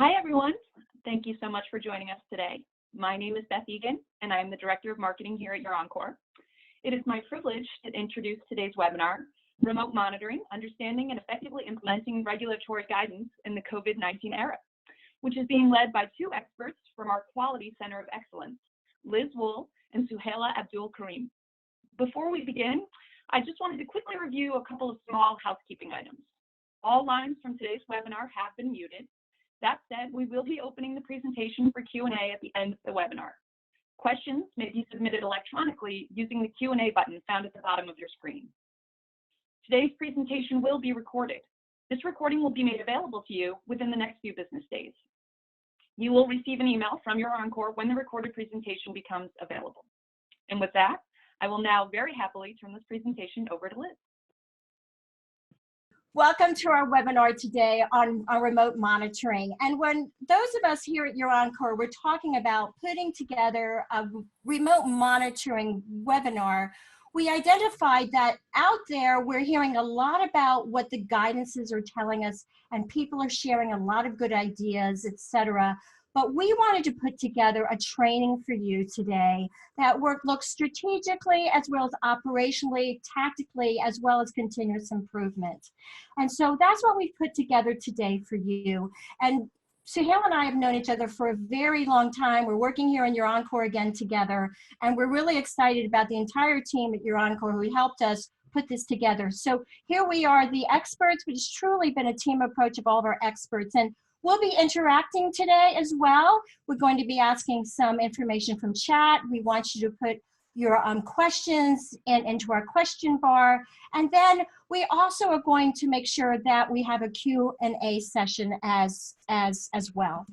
Hi, everyone. Thank you so much for joining us today. My name is Beth Egan, and I am the Director of Marketing here at YourEncore. It is my privilege to introduce today's webinar, Remote Monitoring, Understanding and Effectively Implementing Regulatory Guidance in the COVID-19 Era, which is being led by two experts from our Quality Center of Excellence, Liz Wool and Suhaila Abdul Karim. Before we begin, I just wanted to quickly review a couple of small housekeeping items. All lines from today's webinar have been muted. That said, we will be opening the presentation for Q&A at the end of the webinar. Questions may be submitted electronically using the Q&A button found at the bottom of your screen. Today's presentation will be recorded. This recording will be made available to you within the next few business days. You will receive an email from YourEncore when the recorded presentation becomes available. And with that, I will now very happily turn this presentation over to Liz. Welcome to our webinar today on remote monitoring. And when those of us here at YourEncore, we're talking about putting together a remote monitoring webinar, we identified that out there, we're hearing a lot about what the guidances are telling us, and people are sharing a lot of good ideas, etc. But we wanted to put together a training for you today that looks strategically as well as operationally, tactically, as well as continuous improvement. And so that's what we've put together today for you. And Suhaila and I have known each other for a very long time. We're working here in YourEncore again together, and we're really excited about the entire team at YourEncore who helped us put this together. So here we are, the experts, which has truly been a team approach of all of our experts. And we'll be interacting today as well. We're going to be asking some information from chat. We want you to put your questions into our question bar. And then we also are going to make sure that we have a Q&A session as well.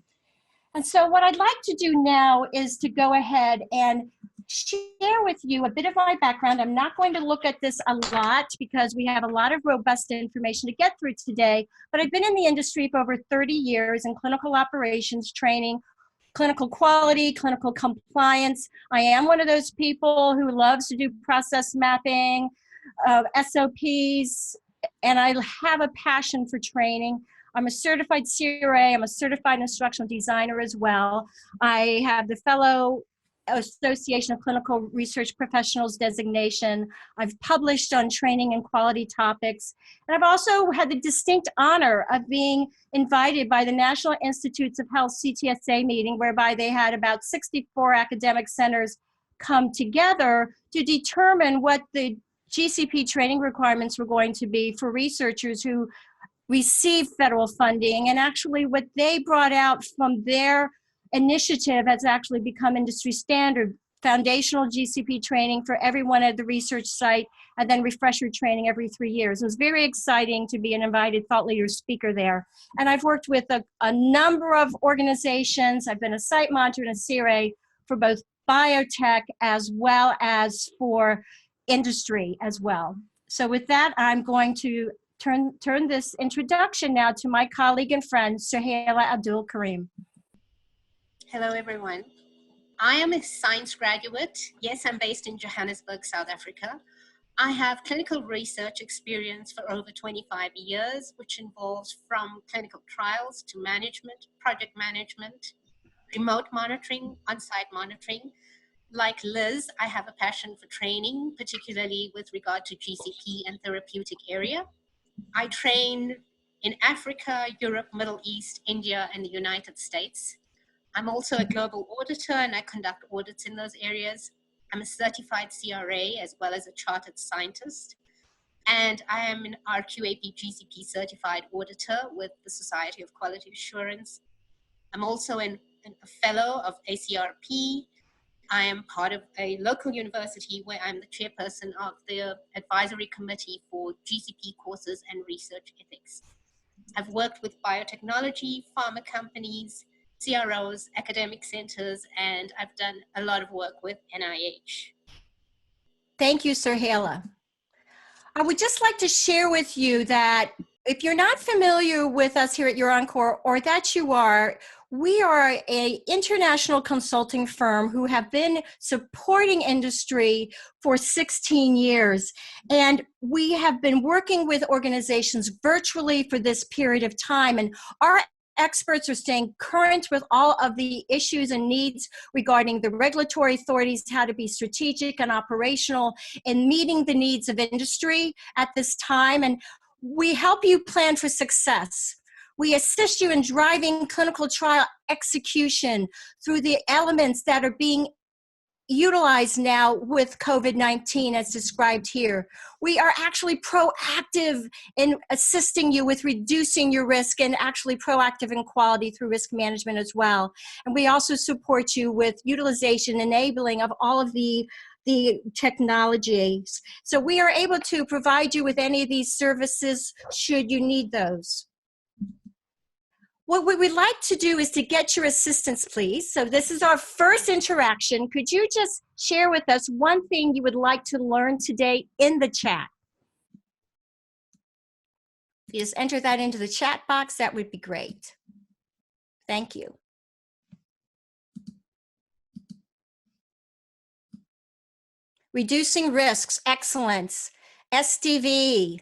And so what I'd like to do now is to go ahead and share with you a bit of my background. I'm not going to look at this a lot because we have a lot of robust information to get through today, but I've been in the industry for over 30 years in clinical operations training, clinical quality, clinical compliance. I am one of those people who loves to do process mapping, SOPs, and I have a passion for training. I'm a certified CRA, I'm a certified instructional designer as well. I have the Fellow Association of Clinical Research Professionals designation. I've published on training and quality topics. And I've also had the distinct honor of being invited by the National Institutes of Health CTSA meeting, whereby they had about 64 academic centers come together to determine what the GCP training requirements were going to be for researchers who receive federal funding, and actually what they brought out from their initiative has actually become industry standard. Foundational GCP training for everyone at the research site, and then refresher training every 3 years. It was very exciting to be an invited thought leader speaker there. And I've worked with a number of organizations. I've been a site monitor and a CRA for both biotech as well as for industry as well. So with that, I'm going to turn this introduction now to my colleague and friend, Suhaila Abdul Karim. Hello, everyone. I am a science graduate. Yes, I'm based in Johannesburg, South Africa. I have clinical research experience for over 25 years, which involves from clinical trials to management, project management, remote monitoring, on-site monitoring. Like Liz, I have a passion for training, particularly with regard to GCP and therapeutic area. I train in Africa, Europe, Middle East, India, and the United States. I'm also a global auditor, and I conduct audits in those areas. I'm a certified CRA as well as a chartered scientist. And I am an RQAP GCP certified auditor with the Society of Quality Assurance. I'm also a fellow of ACRP. I am part of a local university where I'm the chairperson of the advisory committee for GCP courses and research ethics. I've worked with biotechnology, pharma companies, CROs, academic centers, and I've done a lot of work with NIH. Thank you, Suhaila. I would just like to share with you that if you're not familiar with us here at YourEncore, or that you are, we are an international consulting firm who have been supporting industry for 16 years. And we have been working with organizations virtually for this period of time. And our experts are staying current with all of the issues and needs regarding the regulatory authorities, how to be strategic and operational in meeting the needs of industry at this time. And we help you plan for success. We assist you in driving clinical trial execution through the elements that are being utilized now with COVID-19 as described here. We are actually proactive in assisting you with reducing your risk and actually proactive in quality through risk management as well. And we also support you with utilization, enabling of all of the technologies. So we are able to provide you with any of these services should you need those. What we would like to do is to get your assistance, please. So this is our first interaction. Could you just share with us one thing you would like to learn today in the chat? If you just enter that into the chat box, that would be great. Thank you. Reducing risks, excellence, SDV,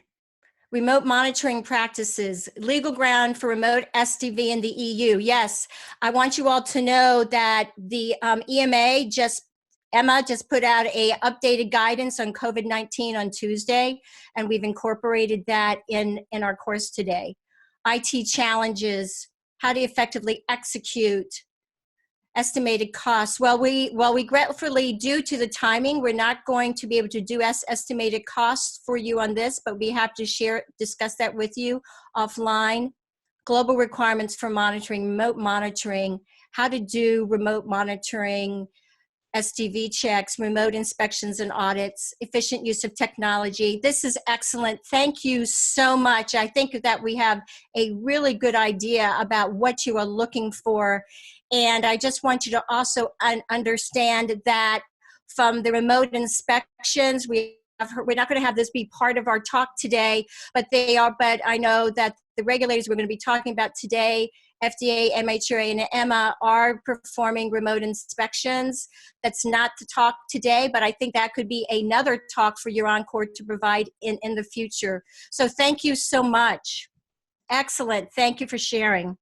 remote monitoring practices, legal ground for remote SDV in the EU. Yes, I want you all to know that the EMA Emma just put out a updated guidance on COVID-19 on Tuesday, and we've incorporated that in our course today. IT challenges, how to effectively execute, estimated costs. Well, regretfully, due to the timing, we're not going to be able to do estimated costs for you on this, but we have to discuss that with you offline. Global requirements for monitoring, remote monitoring, how to do remote monitoring, SDV checks, remote inspections and audits, efficient use of technology. This is excellent. Thank you so much. I think that we have a really good idea about what you are looking for. And I just want you to also understand that from the remote inspections, we're not going to have this be part of our talk today, but I know that the regulators we're going to be talking about today, FDA, MHRA, and EMA, are performing remote inspections. That's not the talk today, but I think that could be another talk for YourEncore to provide in the future. So thank you so much. Excellent. Thank you for sharing.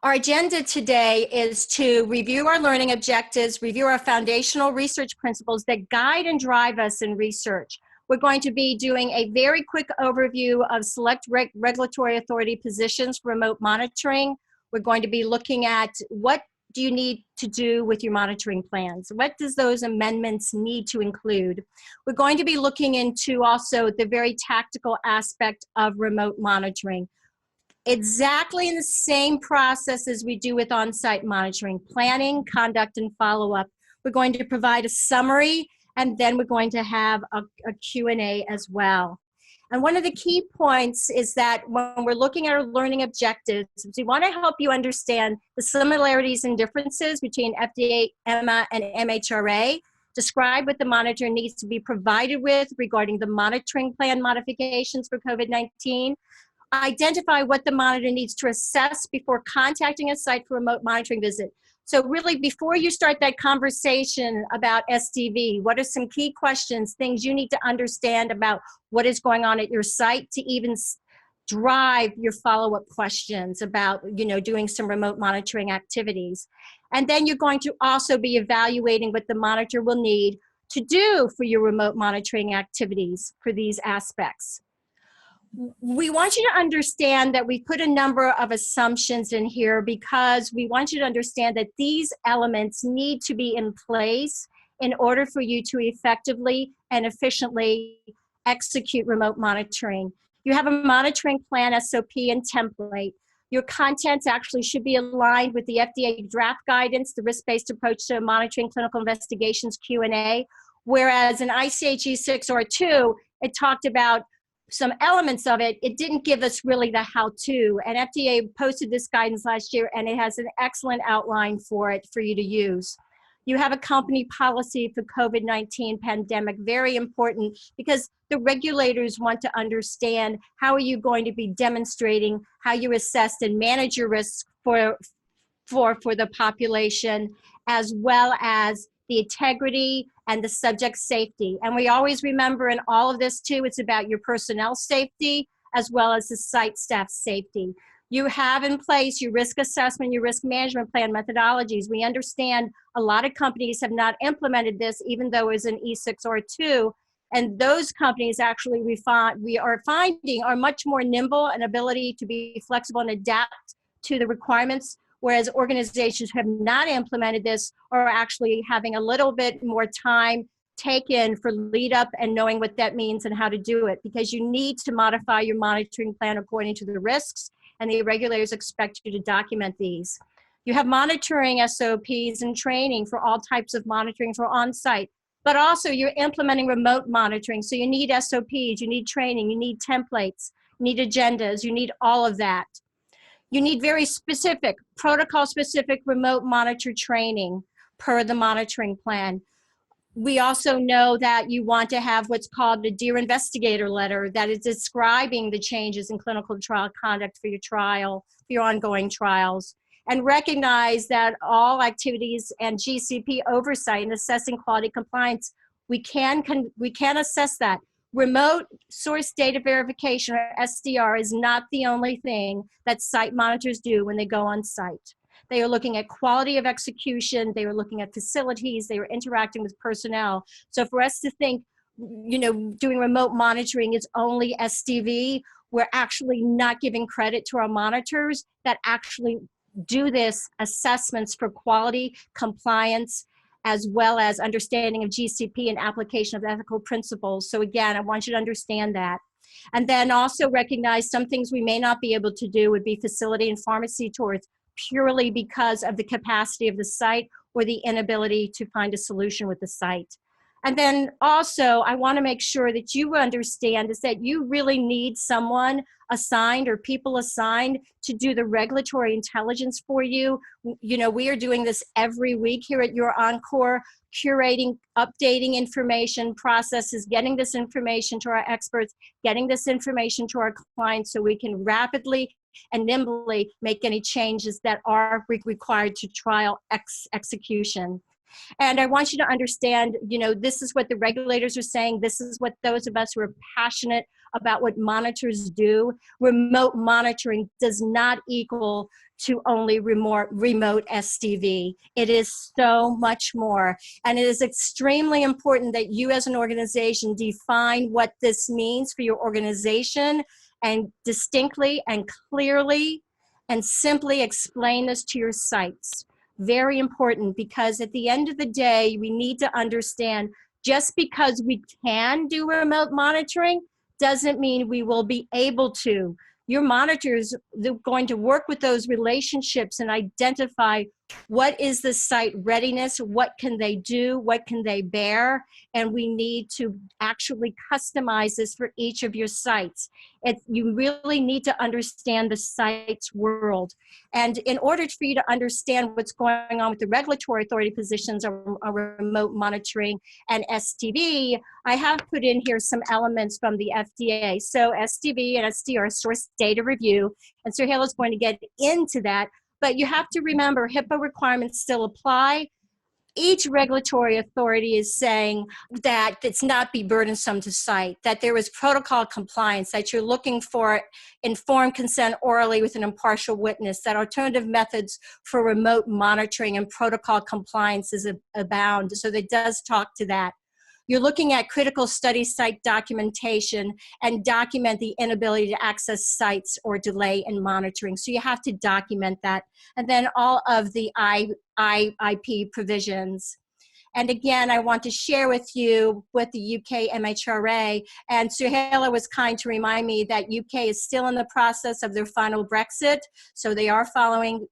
Our agenda today is to review our learning objectives, review our foundational research principles that guide and drive us in research. We're going to be doing a very quick overview of select regulatory authority positions for remote monitoring. We're going to be looking at what do you need to do with your monitoring plans? What does those amendments need to include? We're going to be looking into also the very tactical aspect of remote monitoring. Exactly in the same process as we do with on-site monitoring, planning, conduct, and follow-up. We're going to provide a summary, and then we're going to have a Q&A as well. And one of the key points is that when we're looking at our learning objectives, we want to help you understand the similarities and differences between FDA, EMA, and MHRA, describe what the monitor needs to be provided with regarding the monitoring plan modifications for COVID-19, identify what the monitor needs to assess before contacting a site for remote monitoring visit. So really, before you start that conversation about SDV, what are some key questions, things you need to understand about what is going on at your site to even drive your follow-up questions about, doing some remote monitoring activities. And then you're going to also be evaluating what the monitor will need to do for your remote monitoring activities for these aspects. We want you to understand that we put a number of assumptions in here because we want you to understand that these elements need to be in place in order for you to effectively and efficiently execute remote monitoring. You have a monitoring plan, SOP, and template. Your contents actually should be aligned with the FDA draft guidance, the risk-based approach to monitoring clinical investigations Q&A, whereas in ICH E6R2, it talked about some elements of it. It didn't give us really the how-to, and FDA posted this guidance last year, and it has an excellent outline for it for you to use. You have a company policy for COVID-19 pandemic, very important because the regulators want to understand how are you going to be demonstrating how you assess and manage your risks for the population, as well as the integrity and the subject safety. And we always remember in all of this too, it's about your personnel safety as well as the site staff safety. You have in place your risk assessment, your risk management plan methodologies. We understand a lot of companies have not implemented this, even though it's an E6 or 2. And those companies actually we are finding are much more nimble and ability to be flexible and adapt to the requirements, whereas organizations who have not implemented this are actually having a little bit more time taken for lead up and knowing what that means and how to do it, because you need to modify your monitoring plan according to the risks, and the regulators expect you to document these. You have monitoring SOPs and training for all types of monitoring for on-site, but also you're implementing remote monitoring. So you need SOPs, you need training, you need templates, you need agendas, you need all of that. You need very specific, protocol-specific remote monitor training per the monitoring plan. We also know that you want to have what's called a Dear Investigator letter that is describing the changes in clinical trial conduct for your trial, for your ongoing trials, and recognize that all activities and GCP oversight and assessing quality compliance, we can assess that. Remote source data verification, or SDR, is not the only thing that site monitors do when they go on site. They are looking at quality of execution, they are looking at facilities, they are interacting with personnel. So for us to think, doing remote monitoring is only SDV, we're actually not giving credit to our monitors that actually do this assessments for quality, compliance, as well as understanding of GCP and application of ethical principles. So again, I want you to understand that. And then also recognize some things we may not be able to do would be facility and pharmacy tours, purely because of the capacity of the site or the inability to find a solution with the site. And then also, I want to make sure that you understand is that you really need someone assigned or people assigned to do the regulatory intelligence for you. We are doing this every week here at YourEncore, curating, updating information, processes, getting this information to our experts, getting this information to our clients so we can rapidly and nimbly make any changes that are required to trial execution. And I want you to understand, this is what the regulators are saying. This is what those of us who are passionate about what monitors do. Remote monitoring does not equal to only remote SDV. It is so much more. And it is extremely important that you as an organization define what this means for your organization and distinctly and clearly and simply explain this to your sites. Very important, because at the end of the day, we need to understand just because we can do remote monitoring doesn't mean we will be able to. Your monitors, they're going to work with those relationships and identify what is the site readiness, what can they do, what can they bear, and we need to actually customize this for each of your sites. You really need to understand the site's world. And in order for you to understand what's going on with the regulatory authority positions of remote monitoring and SDV, I have put in here some elements from the FDA. So SDV and SDR, source data review, and Suhail is going to get into that. But you have to remember, HIPAA requirements still apply. Each regulatory authority is saying that it's not be burdensome to site, that there is protocol compliance, that you're looking for informed consent orally with an impartial witness, that alternative methods for remote monitoring and protocol compliance is abound. So that does talk to that. You're looking at critical study site documentation and document the inability to access sites or delay in monitoring. So you have to document that. And then all of the IP provisions. And again, I want to share with you with the UK MHRA, and Suhaila was kind to remind me that UK is still in the process of their final Brexit, so they are following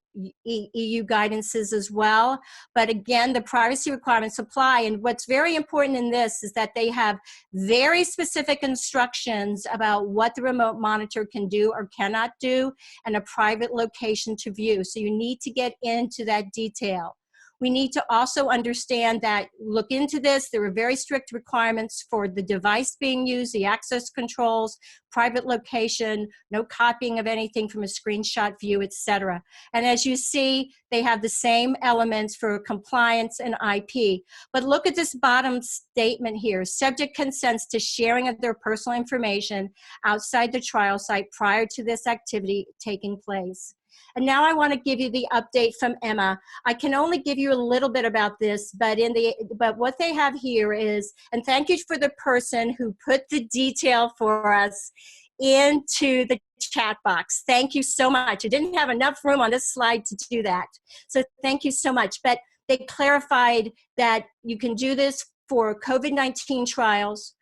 EU guidances as well. But again, the privacy requirements apply, and what's very important in this is that they have very specific instructions about what the remote monitor can do or cannot do, and a private location to view. So you need to get into that detail. We need to also understand that, look into this, there are very strict requirements for the device being used, the access controls, private location, no copying of anything from a screenshot view, etc. And as you see, they have the same elements for compliance and IP. But look at this bottom statement here. Subject consents to sharing of their personal information outside the trial site prior to this activity taking place. And now I want to give you the update from Emma. I can only give you a little bit about this, but what they have here is, and thank you for the person who put the detail for us into the chat box. Thank you so much. I didn't have enough room on this slide to do that. So thank you so much. But they clarified that you can do this for COVID-19 trials,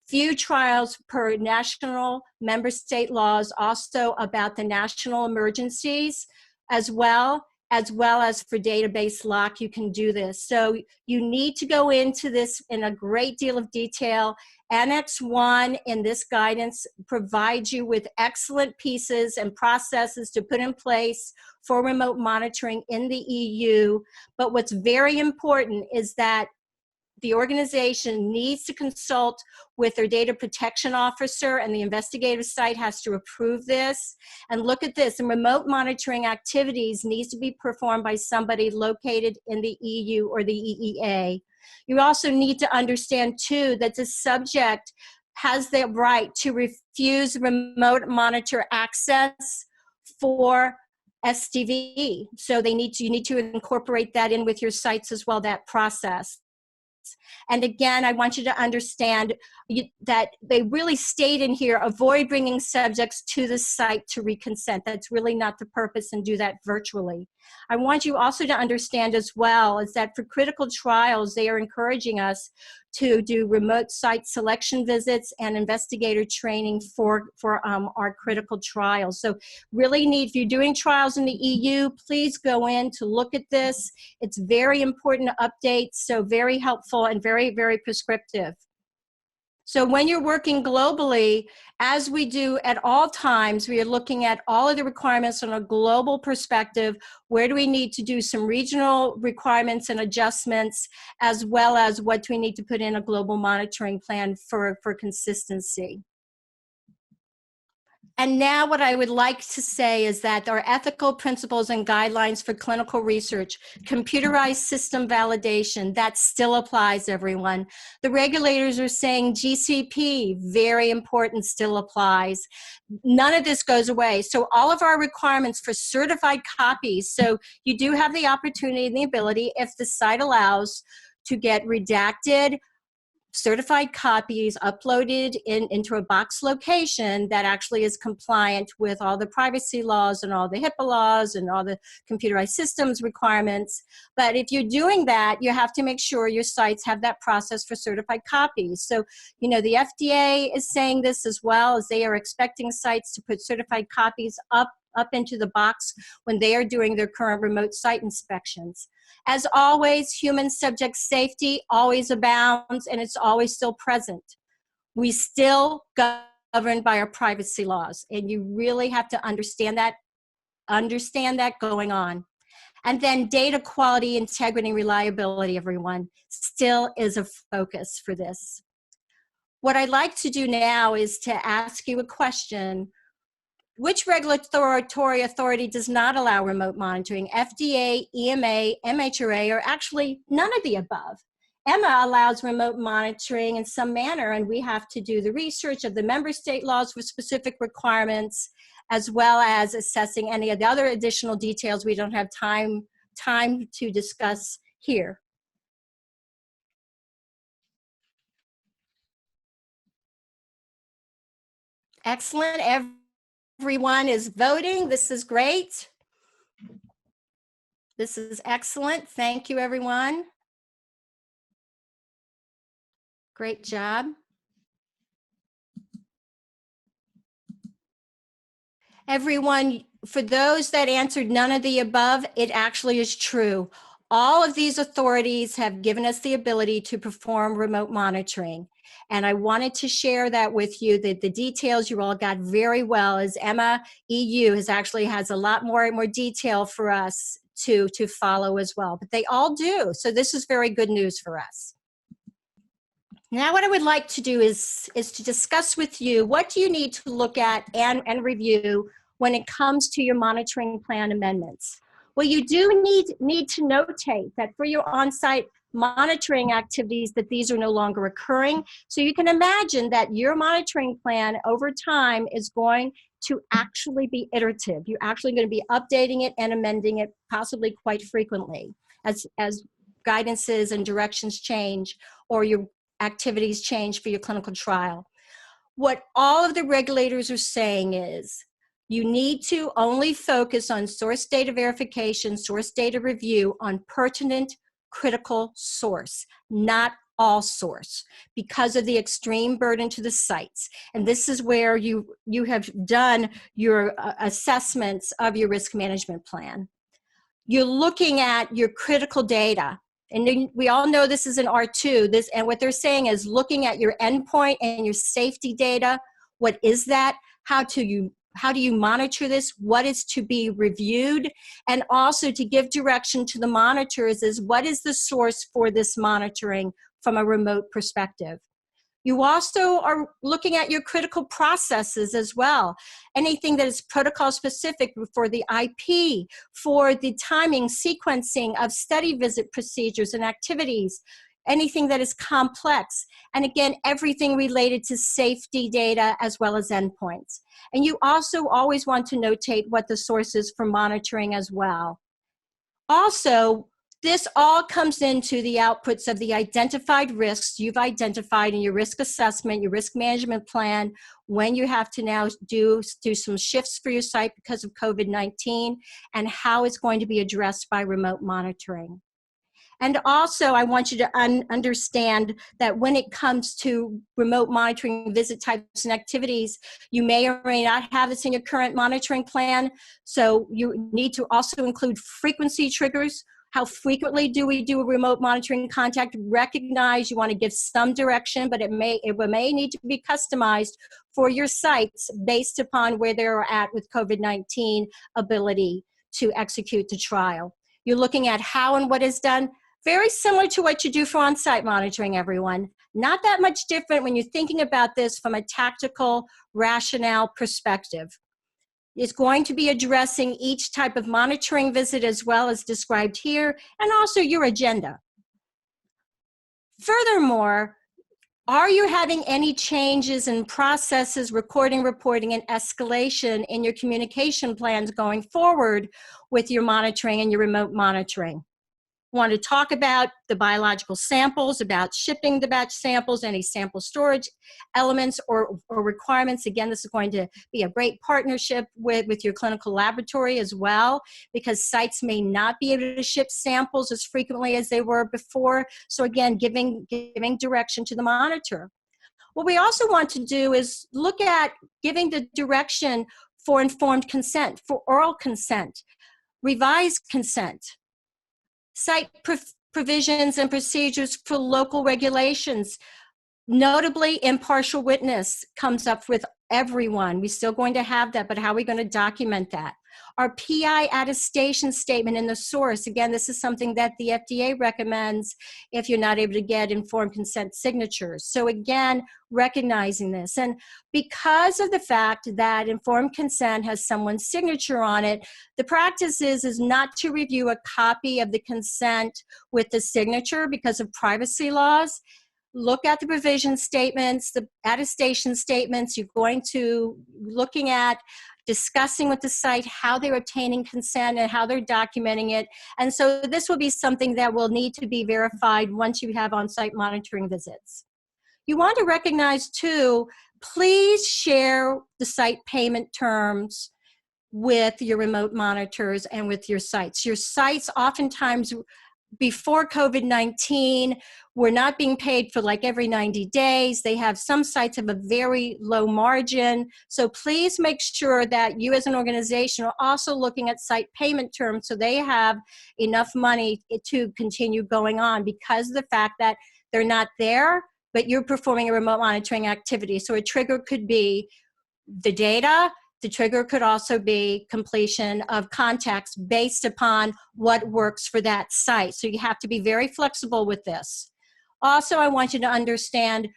few trials per national member state laws, also about the national emergencies as well as for database lock, you can do this. So you need to go into this in a great deal of detail. Annex 1 in this guidance provides you with excellent pieces and processes to put in place for remote monitoring in the EU. But what's very important is that the organization needs to consult with their data protection officer, and the investigative site has to approve this. And look at this, and remote monitoring activities needs to be performed by somebody located in the EU or the EEA. You also need to understand too that the subject has the right to refuse remote monitor access for STV. So you need to incorporate that in with your sites as well, that process. And again, I want you to understand that they really state in here, avoid bringing subjects to the site to reconsent. That's really not the purpose, and do that virtually. I want you also to understand as well is that for critical trials, they are encouraging us to do remote site selection visits and investigator training for our critical trials. So really need, if you're doing trials in the EU, please go in to look at this. It's very important updates, so very helpful and very, very prescriptive. So when you're working globally, as we do at all times, we are looking at all of the requirements on a global perspective. Where do we need to do some regional requirements and adjustments, as well as what do we need to put in a global monitoring plan for consistency? And now what I would like to say is that our ethical principles and guidelines for clinical research, computerized system validation, that still applies, everyone. The regulators are saying GCP, very important, still applies. None of this goes away. So all of our requirements for certified copies, so you do have the opportunity and the ability, if the site allows, to get redacted certified copies uploaded into a box location that actually is compliant with all the privacy laws and all the HIPAA laws and all the computerized systems requirements. But if you're doing that, you have to make sure your sites have that process for certified copies. So, you know, the FDA is saying this as well, as they are expecting sites to put certified copies up into the box when they are doing their current remote site inspections. As always, human subject safety always abounds, and it's always still present. We still governed by our privacy laws, and you really have to understand that going on. And then data quality, integrity, reliability, everyone, still is a focus for this. What I'd like to do now is to ask you a question. Which regulatory authority does not allow remote monitoring? FDA, EMA, MHRA, or actually none of the above. EMA allows remote monitoring in some manner, and we have to do the research of the member state laws for specific requirements, as well as assessing any of the other additional details we don't have time to discuss here. Excellent. Everyone is voting. This is great. This is excellent. Thank you, everyone. Great job. Everyone, for those that answered none of the above, it actually is true. All of these authorities have given us the ability to perform remote monitoring. And I wanted to share that with you, that the details you all got very well, as Emma EU has a lot more detail for us to follow as well, but they all do. So this is very good news for us. Now what I would like to do is to discuss with you, what do you need to look at and review when it comes to your monitoring plan amendments? Well, you do need to notate that for your on-site monitoring activities that these are no longer occurring. So you can imagine that your monitoring plan over time is going to actually be iterative. You're actually going to be updating it and amending it possibly quite frequently as guidances and directions change or your activities change for your clinical trial. What all of the regulators are saying is you need to only focus on source data verification, source data review on pertinent critical source, not all source, because of the extreme burden to the sites. And this is where you have done your assessments of your risk management plan. You're looking at your critical data. And then we all know this is an R2. And what they're saying is looking at your endpoint and your safety data. What is that? How do you monitor this? What is to be reviewed? And also to give direction to the monitors is what is the source for this monitoring from a remote perspective. You also are looking at your critical processes as well. Anything that is protocol specific for the IP, for the timing, sequencing of study visit procedures and activities, anything that is complex. And again, everything related to safety data as well as endpoints. And you also always want to notate what the source is for monitoring as well. Also, this all comes into the outputs of the identified risks you've identified in your risk assessment, your risk management plan, when you have to now do some shifts for your site because of COVID-19, and how it's going to be addressed by remote monitoring. And also, I want you to understand that when it comes to remote monitoring visit types and activities, you may or may not have this in your current monitoring plan. So you need to also include frequency triggers. How frequently do we do a remote monitoring contact? Recognize you want to give some direction, but it may need to be customized for your sites based upon where they're at with COVID-19 ability to execute the trial. You're looking at how and what is done. Very similar to what you do for on-site monitoring, everyone. Not that much different when you're thinking about this from a tactical, rationale perspective. It's going to be addressing each type of monitoring visit as well as described here, and also your agenda. Furthermore, are you having any changes in processes, recording, reporting, and escalation in your communication plans going forward with your monitoring and your remote monitoring? Want to talk about the biological samples, about shipping the batch samples, any sample storage elements or requirements. Again, this is going to be a great partnership with your clinical laboratory as well, because sites may not be able to ship samples as frequently as they were before. So again, giving direction to the monitor. What we also want to do is look at giving the direction for informed consent, for oral consent, revised consent, site provisions and procedures for local regulations. Notably, impartial witness comes up with everyone. We're still going to have that, but how are we going to document that? Our PI attestation statement in the source. Again, this is something that the FDA recommends if you're not able to get informed consent signatures. So again, recognizing this. And because of the fact that informed consent has someone's signature on it, the practice is not to review a copy of the consent with the signature because of privacy laws. Look at the provision statements, the attestation statements. You're going to looking at discussing with the site how they're obtaining consent and how they're documenting it. And so this will be something that will need to be verified once you have on-site monitoring visits. You want to recognize too, please share the site payment terms with your remote monitors and with your sites. Your sites oftentimes before COVID-19 were not being paid for like every 90 days. They have, some sites have a very low margin. So please make sure that you as an organization are also looking at site payment terms so they have enough money to continue going on, because of the fact that they're not there, but you're performing a remote monitoring activity. So a trigger could be the data, The trigger could also be completion of contacts based upon what works for that site. So you have to be very flexible with this. Also, I want you to understand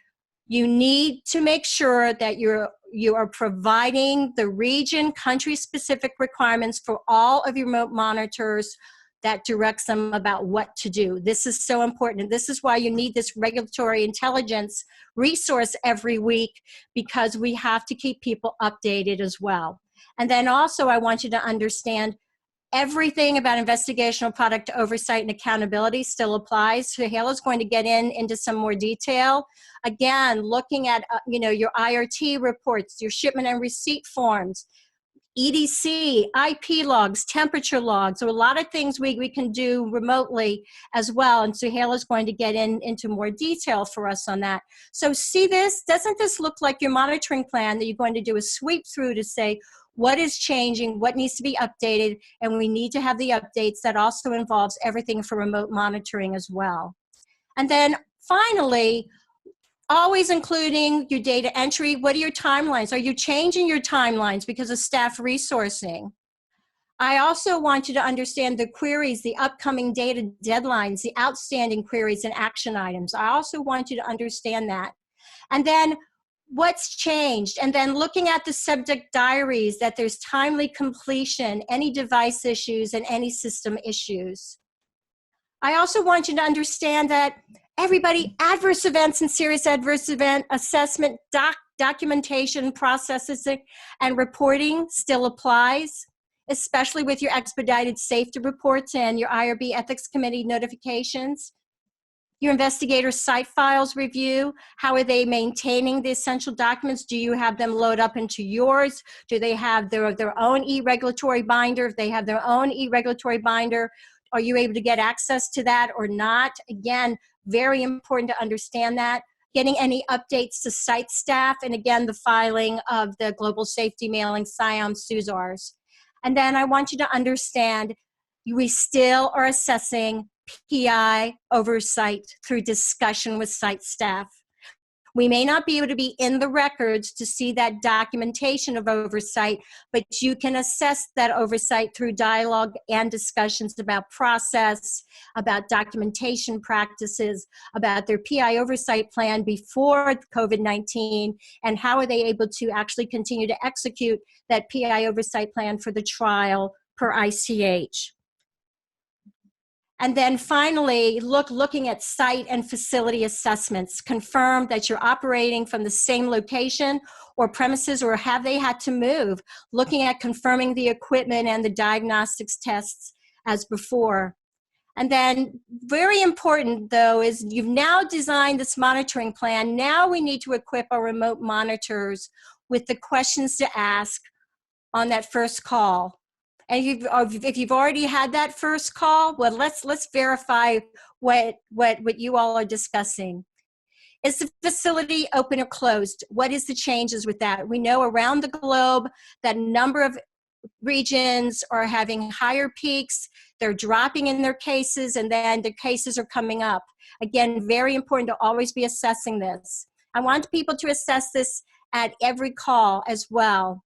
you need to make sure that you are providing the region, country-specific requirements for all of your remote monitors that directs them about what to do. This is so important, and this is why you need this regulatory intelligence resource every week, because we have to keep people updated as well. And then also I want you to understand everything about investigational product oversight and accountability still applies. So Hala's going to get into some more detail. Again, looking at your IRT reports, your shipment and receipt forms, EDC, IP logs, temperature logs. So a lot of things we can do remotely as well. And so Hala's going to get into more detail for us on that. So see this? Doesn't this look like your monitoring plan that you're going to do a sweep through to say, what is changing, what needs to be updated, and we need to have the updates that also involves everything for remote monitoring as well. And then finally, always including your data entry. What are your timelines? Are you changing your timelines because of staff resourcing? I also want you to understand the queries, the upcoming data deadlines, the outstanding queries and action items. I also want you to understand that. And then what's changed, and then looking at the subject diaries, that there's timely completion, any device issues, and any system issues. I also want you to understand that everybody, adverse events and serious adverse event assessment, documentation, processing, and reporting still applies, especially with your expedited safety reports and your IRB ethics committee notifications. Your investigator site files review, how are they maintaining the essential documents? Do you have them load up into yours? Do they have their own e-regulatory binder? If they have their own e-regulatory binder, are you able to get access to that or not? Again, very important to understand that. Getting any updates to site staff, and again, the filing of the global safety mailing, SIOM, SUSARs. And then I want you to understand, we still are assessing PI oversight through discussion with site staff. We may not be able to be in the records to see that documentation of oversight, but you can assess that oversight through dialogue and discussions about process, about documentation practices, about their PI oversight plan before COVID-19, and how are they able to actually continue to execute that PI oversight plan for the trial per ICH. And then finally, looking at site and facility assessments. Confirm that you're operating from the same location or premises, or have they had to move? Looking at confirming the equipment and the diagnostics tests as before. And then very important though is you've now designed this monitoring plan. Now we need to equip our remote monitors with the questions to ask on that first call. And if you've already had that first call, well, let's verify what you all are discussing. Is the facility open or closed? What is the changes with that? We know around the globe that a number of regions are having higher peaks, they're dropping in their cases, and then the cases are coming up. Again, very important to always be assessing this. I want people to assess this at every call as well.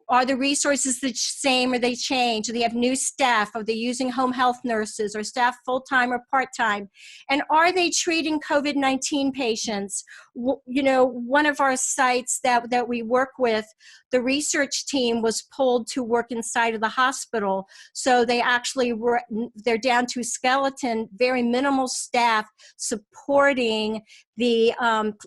Are the resources the same or they change? Do they have new staff? Are they using home health nurses or staff full-time or part-time? And are they treating COVID-19 patients? You know, one of our sites that we work with, the research team was pulled to work inside of the hospital. So they actually they're down to skeleton, very minimal staff supporting the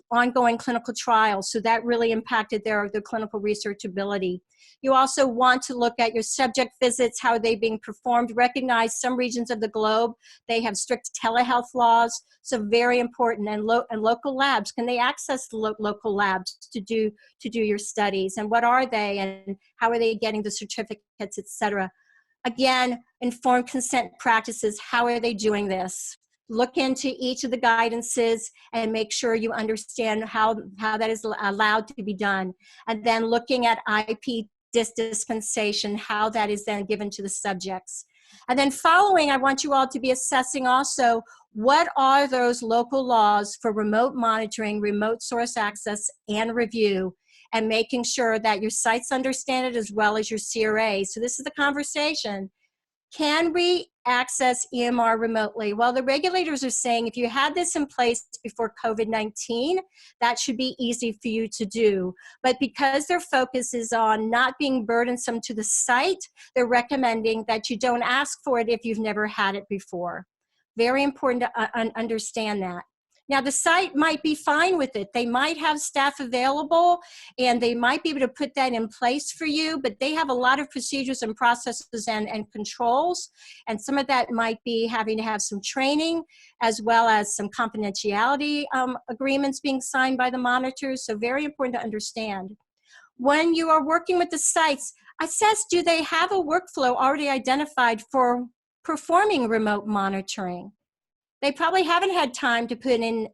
ongoing clinical trials. So that really impacted their clinical research ability. You also want to look at your subject visits, how are they being performed. Recognize some regions of the globe, they have strict telehealth laws, so very important. And local labs, can they access the local labs to do your studies? And what are they, and how are they getting the certificates, etc. Again, informed consent practices, how are they doing this? Look into each of the guidances and make sure you understand how that is allowed to be done. And then looking at IP dispensation, how that is then given to the subjects. And then following, I want you all to be assessing also what are those local laws for remote monitoring, remote source access, and review. and making sure that your sites understand it as well as your CRA. So this is the conversation. Can we access EMR remotely? Well, the regulators are saying if you had this in place before COVID-19, that should be easy for you to do. But because their focus is on not being burdensome to the site, they're recommending that you don't ask for it if you've never had it before. Very important to understand that. Now, the site might be fine with it. They might have staff available and they might be able to put that in place for you, but they have a lot of procedures and processes and controls. And some of that might be having to have some training as well as some confidentiality agreements being signed by the monitors. So very important to understand. When you are working with the sites, assess, do they have a workflow already identified for performing remote monitoring? They probably haven't had time to put in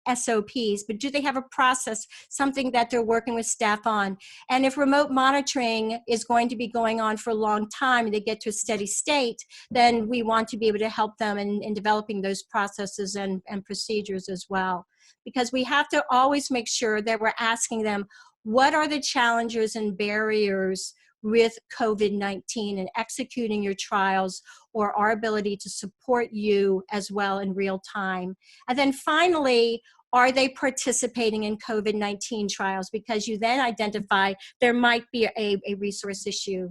SOPs, but do they have a process, something that they're working with staff on? And if remote monitoring is going to be going on for a long time and they get to a steady state, then we want to be able to help them in developing those processes and procedures as well. Because we have to always make sure that we're asking them, what are the challenges and barriers with COVID-19 and executing your trials, or our ability to support you as well in real time? And then finally, are they participating in COVID-19 trials? Because you then identify there might be a resource issue.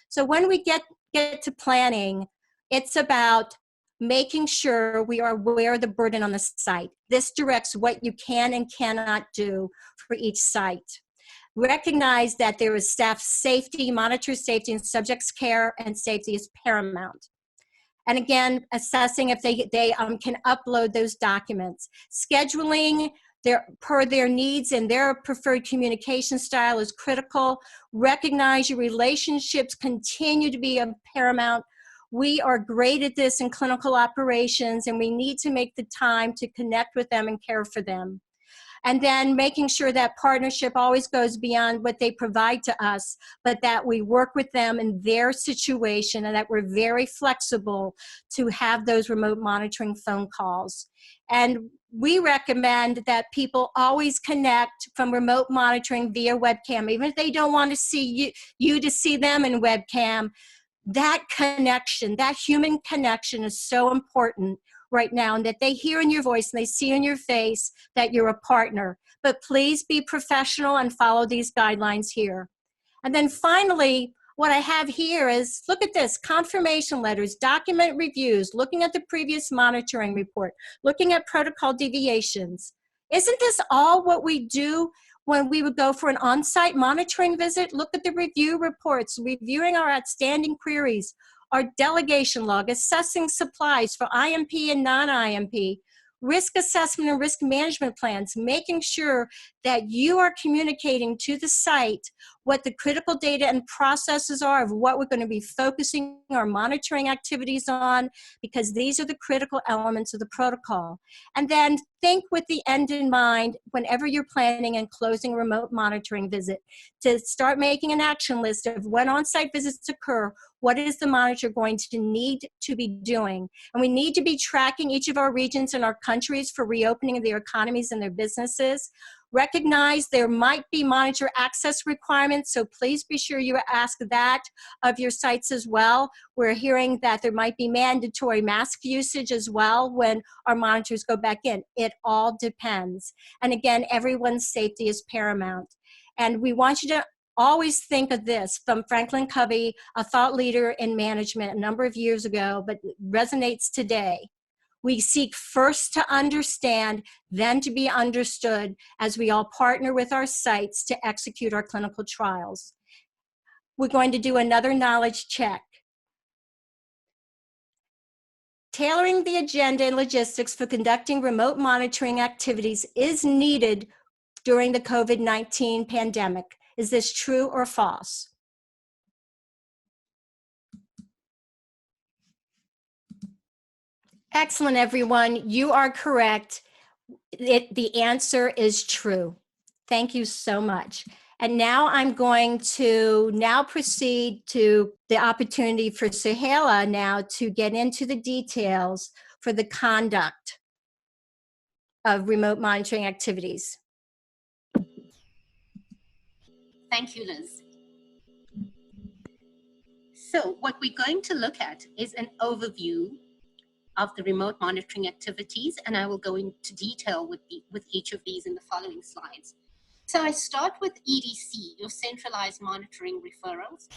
So when we get to planning, it's about making sure we are aware of the burden on the site. This directs what you can and cannot do for each site. Recognize that there is staff safety, monitor safety, and subjects' care and safety is paramount. And again, assessing if they can upload those documents. Scheduling per their needs and their preferred communication style is critical. Recognize your relationships continue to be of paramount. We are great at this in clinical operations, and we need to make the time to connect with them and care for them. And then making sure that partnership always goes beyond what they provide to us, but that we work with them in their situation and that we're very flexible to have those remote monitoring phone calls. And we recommend that people always connect from remote monitoring via webcam, even if they don't want to see you to see them in webcam. That connection, that human connection is so important right now, and that they hear in your voice and they see in your face that you're a partner. But please be professional and follow these guidelines here. And then finally, what I have here is, look at this, confirmation letters, document reviews, looking at the previous monitoring report, looking at protocol deviations. Isn't this all what we do when we would go for an on-site monitoring visit? Look at the review reports, reviewing our outstanding queries, our delegation log, assessing supplies for IMP and non-IMP, risk assessment and risk management plans, making sure that you are communicating to the site what the critical data and processes are of what we're going to be focusing our monitoring activities on, because these are the critical elements of the protocol. And then think with the end in mind whenever you're planning and closing a remote monitoring visit, to start making an action list of when on-site visits occur, what is the monitor going to need to be doing? And we need to be tracking each of our regions and our countries for reopening of their economies and their businesses. Recognize there might be monitor access requirements, so please be sure you ask that of your sites as well. We're hearing that there might be mandatory mask usage as well when our monitors go back in. It all depends. And again, everyone's safety is paramount. And we want you to always think of this from Franklin Covey, a thought leader in management a number of years ago, but resonates today. We seek first to understand, then to be understood, as we all partner with our sites to execute our clinical trials. We're going to do another knowledge check. Tailoring the agenda and logistics for conducting remote monitoring activities is needed during the COVID-19 pandemic. Is this true or false? Excellent, everyone. You are correct. The answer is true. Thank you so much. And now I'm going to proceed to the opportunity for Suhaila now to get into the details for the conduct of remote monitoring activities. Thank you, Liz. So what we're going to look at is an overview of the remote monitoring activities, and I will go into detail with each of these in the following slides. So I start with EDC, your centralized monitoring referrals.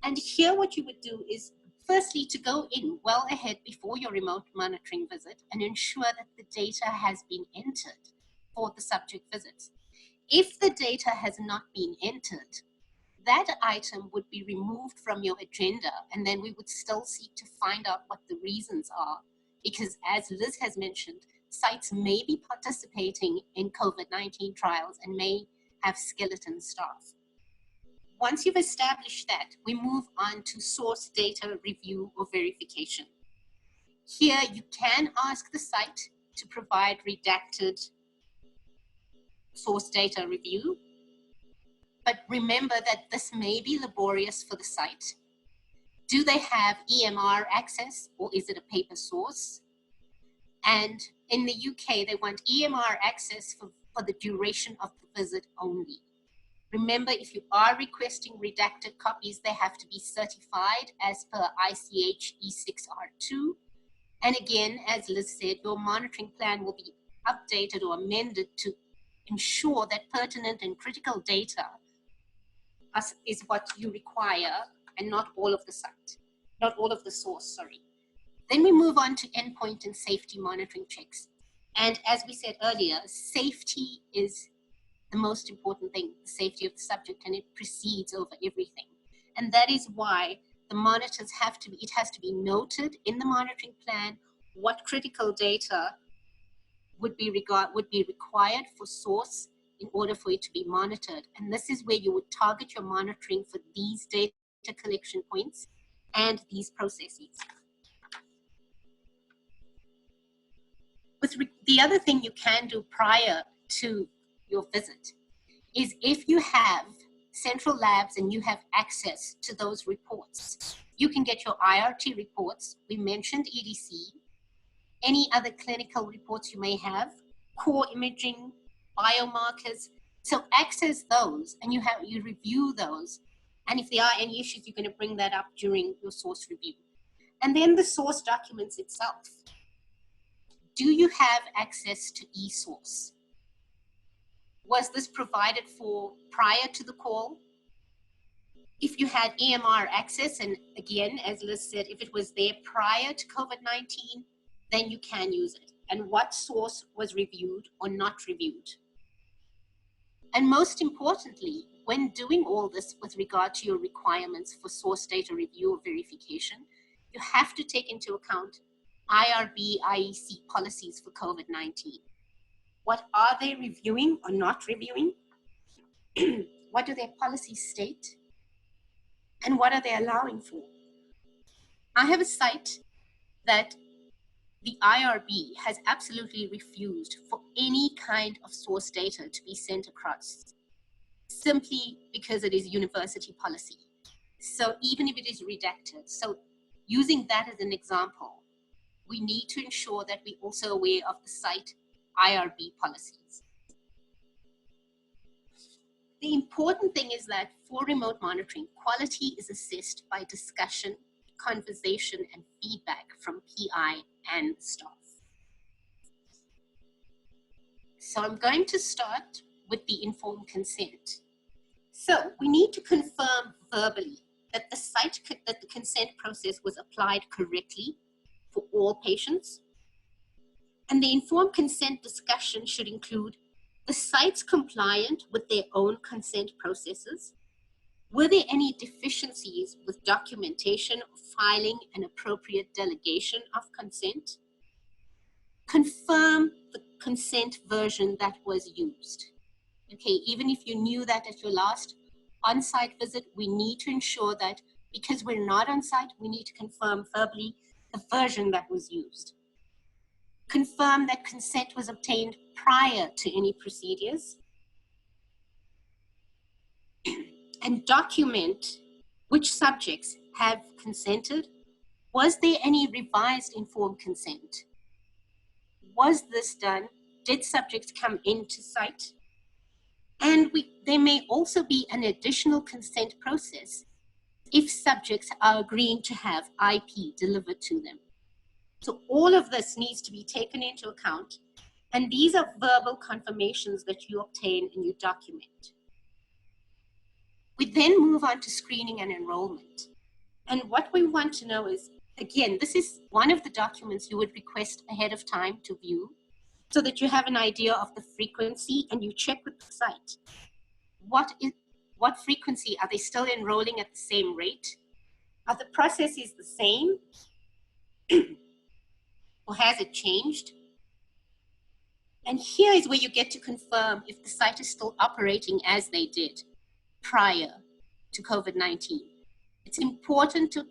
And here what you would do is firstly to go in well ahead before your remote monitoring visit and ensure that the data has been entered for the subject visits. If the data has not been entered, that item would be removed from your agenda, and then we would still seek to find out what the reasons are. Because as Liz has mentioned, sites may be participating in COVID-19 trials and may have skeleton staff. Once you've established that, we move on to source data review or verification. Here you can ask the site to provide redacted source data review, but remember that this may be laborious for the site. Do they have EMR access, or is it a paper source? And in the UK, they want EMR access for the duration of the visit only. Remember, if you are requesting redacted copies, they have to be certified as per ICH E6R2. And again, as Liz said, your monitoring plan will be updated or amended to ensure that pertinent and critical data is what you require and not all of the site, not all of the source, sorry. Then we move on to endpoint and safety monitoring checks. And as we said earlier, safety is the most important thing, the safety of the subject, and it precedes over everything. And that is why the monitors it has to be noted in the monitoring plan what critical data would be required for source in order for it to be monitored. And this is where you would target your monitoring for these data collection points and these processes. The other thing you can do prior to your visit is if you have central labs and you have access to those reports, you can get your IRT reports. We mentioned EDC, any other clinical reports you may have, core imaging, biomarkers. So access those and you review those. And if there are any issues, you're going to bring that up during your source review. And then the source documents itself. Do you have access to eSource? Was this provided for prior to the call? If you had EMR access, and again, as Liz said, if it was there prior to COVID-19, then you can use it. And what source was reviewed or not reviewed? And most importantly, when doing all this with regard to your requirements for source data review or verification, you have to take into account IRB, IEC policies for COVID-19. What are they reviewing or not reviewing? What do their policies state? And what are they allowing for? I have a site that the IRB has absolutely refused for any kind of source data to be sent across, simply because it is university policy. So even if it is redacted, so using that as an example, we need to ensure that we're also aware of the site IRB policies. The important thing is that for remote monitoring, quality is assessed by discussion, conversation, and feedback from PI and staff. So I'm going to start with the informed consent. So we need to confirm verbally that the consent process was applied correctly for all patients. And the informed consent discussion should include the sites compliant with their own consent processes. Were there any deficiencies with documentation, filing, and appropriate delegation of consent? Confirm the consent version that was used. Okay, even if you knew that at your last on-site visit, we need to ensure that because we're not on site, we need to confirm verbally the version that was used. Confirm that consent was obtained prior to any procedures. And document which subjects have consented. Was there any revised informed consent? Was this done? Did subjects come into site? And there may also be an additional consent process if subjects are agreeing to have IP delivered to them. So all of this needs to be taken into account, and these are verbal confirmations that you obtain and you document. We then move on to screening and enrollment. And what we want to know is, again, this is one of the documents you would request ahead of time to view so that you have an idea of the frequency and you check with the site. What frequency? Are they still enrolling at the same rate? Are the processes the same? Or has it changed? And here is where you get to confirm if the site is still operating as they did prior to COVID-19. It's important to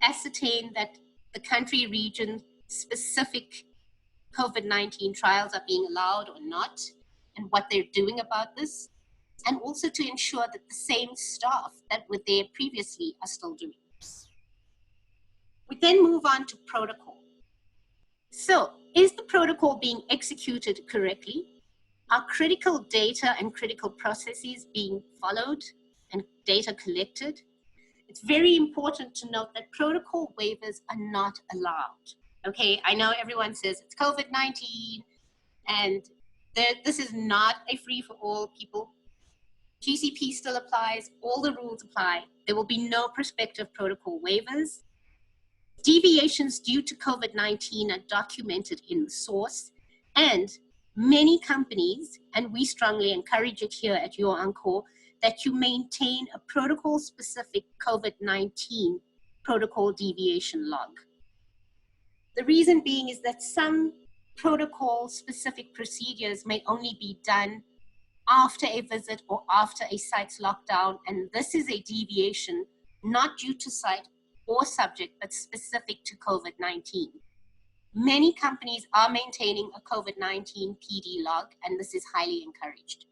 ascertain that the country region specific COVID-19 trials are being allowed or not, and what they're doing about this, and also to ensure that the same staff that were there previously are still doing this. We then move on to protocol. So, is the protocol being executed correctly? Are critical data and critical processes being followed and data collected? It's very important to note that protocol waivers are not allowed. Okay, I know everyone says it's COVID-19 and this is not a free-for-all, people. GCP still applies, all the rules apply. There will be no prospective protocol waivers. Deviations due to COVID-19 are documented in the source, and many companies, and we strongly encourage it here at YourEncore, that you maintain a protocol-specific COVID-19 protocol deviation log. The reason being is that some protocol-specific procedures may only be done after a visit or after a site's lockdown, and this is a deviation not due to site or subject, but specific to COVID-19. Many companies are maintaining a COVID-19 PD log, and this is highly encouraged.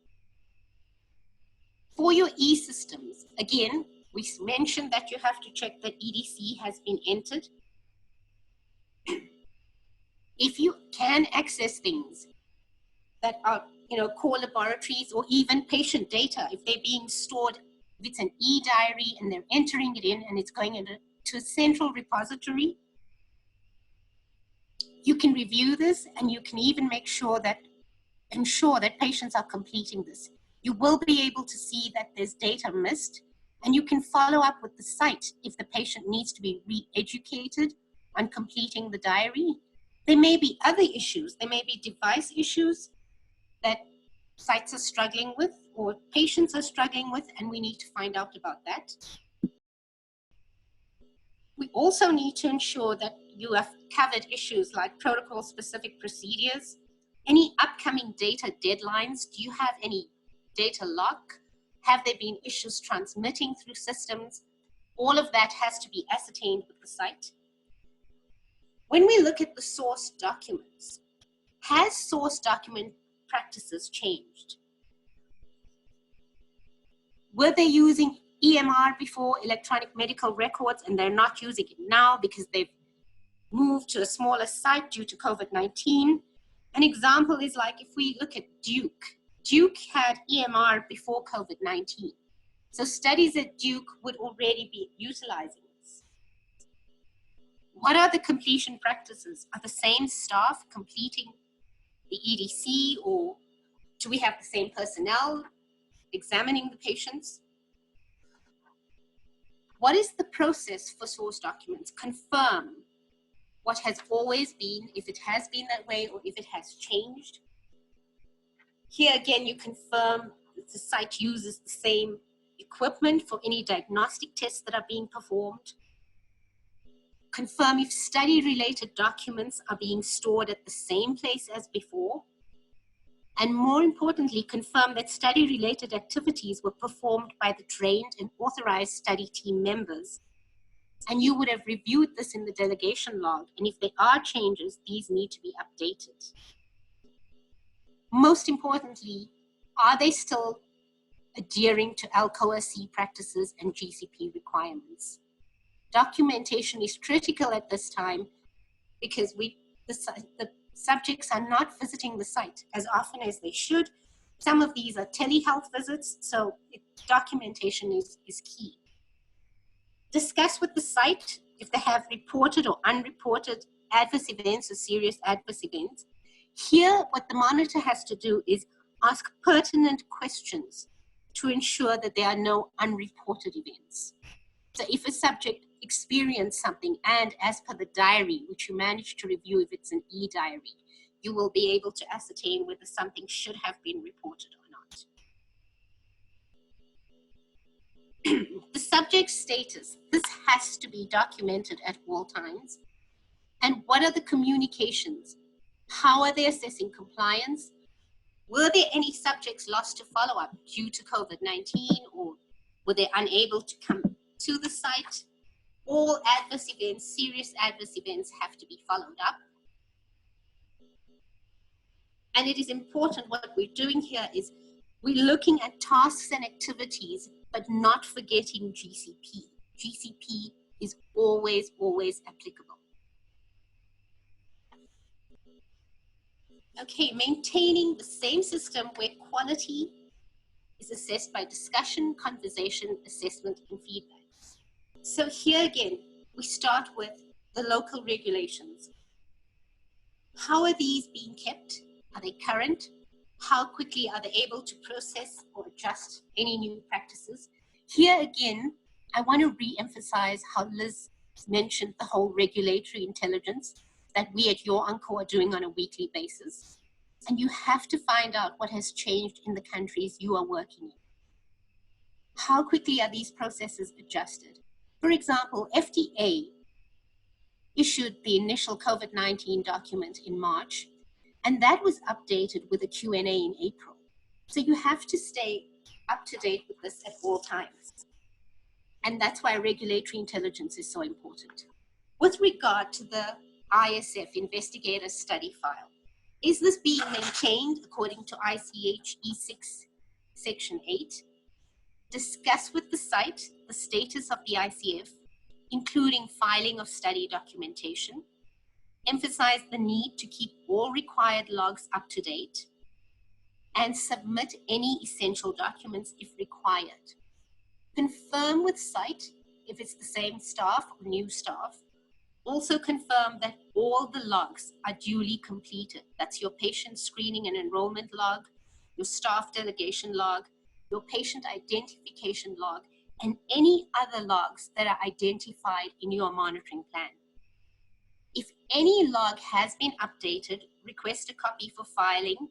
For your e-systems, again, we mentioned that you have to check that EDC has been entered. If you can access things that are, core laboratories or even patient data, if they're being stored, if it's an e-diary and they're entering it in and it's going into a central repository, you can review this and you can even ensure that patients are completing this. You will be able to see that there's data missed, and you can follow up with the site if the patient needs to be re-educated on completing the diary. There may be other issues. There may be device issues that sites are struggling with or patients are struggling with, and we need to find out about that. We also need to ensure that you have covered issues like protocol-specific procedures, any upcoming data deadlines. Do you have any data lock? Have there been issues transmitting through systems? All of that has to be ascertained with the site. When we look at the source documents, has source document practices changed? Were they using EMR before, electronic medical records, and they're not using it now because they've moved to a smaller site due to COVID-19? An example is like if we look at Duke. Duke had EMR before COVID-19. So studies at Duke would already be utilizing this. What are the completion practices? Are the same staff completing the EDC, or do we have the same personnel examining the patients? What is the process for source documents? Confirm what has always been, if it has been that way or if it has changed. Here again, you confirm that the site uses the same equipment for any diagnostic tests that are being performed. Confirm if study-related documents are being stored at the same place as before. And more importantly, confirm that study-related activities were performed by the trained and authorized study team members. And you would have reviewed this in the delegation log, and if there are changes, these need to be updated. Most importantly, are they still adhering to ALCOA C practices and GCP requirements? Documentation is critical at this time because the subjects are not visiting the site as often as they should, Some of these are telehealth visits, so documentation is key. Discuss with the site if they have reported or unreported adverse events or serious adverse events. Here, what the monitor has to do is ask pertinent questions to ensure that there are no unreported events. So if a subject experienced something, and as per the diary, which you manage to review if it's an e-diary, you will be able to ascertain whether something should have been reported or not. The subject status, this has to be documented at all times. And what are the communications? How are they assessing compliance? Were there any subjects lost to follow-up due to COVID-19, or were they unable to come to the site? All adverse events, serious adverse events, have to be followed up. And it is important, what we're doing here is we're looking at tasks and activities, but not forgetting GCP. GCP is always, always applicable. Okay, maintaining the same system where quality is assessed by discussion, conversation, assessment, and feedback. So here again, we start with the local regulations. How are these being kept? Are they current? How quickly are they able to process or adjust any new practices? Here again, I want to re-emphasize how Liz mentioned the whole regulatory intelligence that we at YourEncore are doing on a weekly basis. And you have to find out what has changed in the countries you are working in. How quickly are these processes adjusted? For example, FDA issued the initial COVID-19 document in March, and that was updated with a Q&A in April. So you have to stay up to date with this at all times. And that's why regulatory intelligence is so important. With regard to the ISF investigator study file, is this being maintained according to ICH E6 Section 8? Discuss with the site the status of the ICF, including filing of study documentation. Emphasize the need to keep all required logs up to date, and submit any essential documents if required. Confirm with site if it's the same staff or new staff. Also confirm that all the logs are duly completed. That's your patient screening and enrollment log, your staff delegation log, your patient identification log, and any other logs that are identified in your monitoring plan. If any log has been updated, request a copy for filing